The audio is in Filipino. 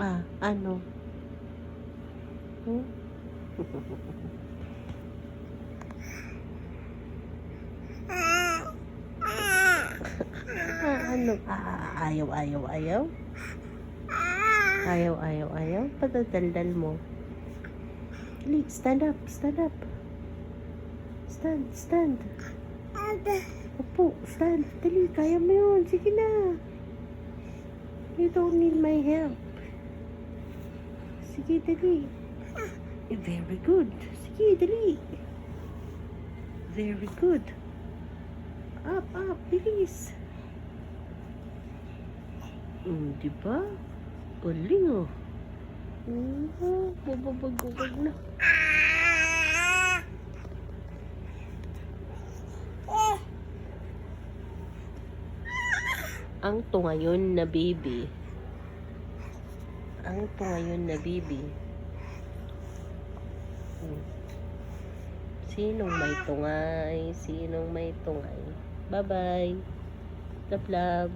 Ano? Hmm? Ano? Ayaw, ayaw, ayaw? Ayaw, ayaw, ayaw? Padadaldal mo. Dali, stand up, stand up. Stand, stand. Opo, stand. Dali, kaya mo yun. Sige na. You don't need my help. Sige, dali. Very good. Sige, dali. Very good. Up, up, bilis. Diba? Galing oh. Bababag na. Ang to ngayon na baby. Ang to ngayon na baby. Sinong may tungay? Sinong may tungay? Bye-bye. Love, love.